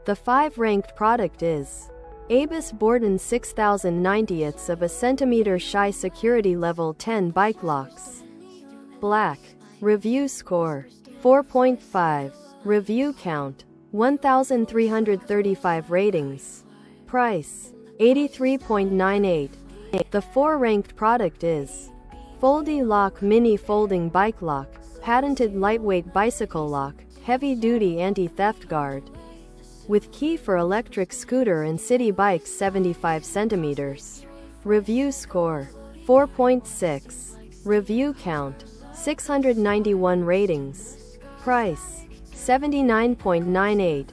The 5 ranked product is Abus Borden 6090ths of a centimeter shy security level 10 bike locks. Black. Review score 4.5. Review count 1335 ratings. Price 83.98. The 4 ranked product is Foldy Lock Mini Folding Bike Lock, patented lightweight bicycle lock, heavy-duty anti-theft guard. With key for electric scooter and city bikes 75 centimeters. Review score 4.6. Review count 691 ratings. Price 79.98.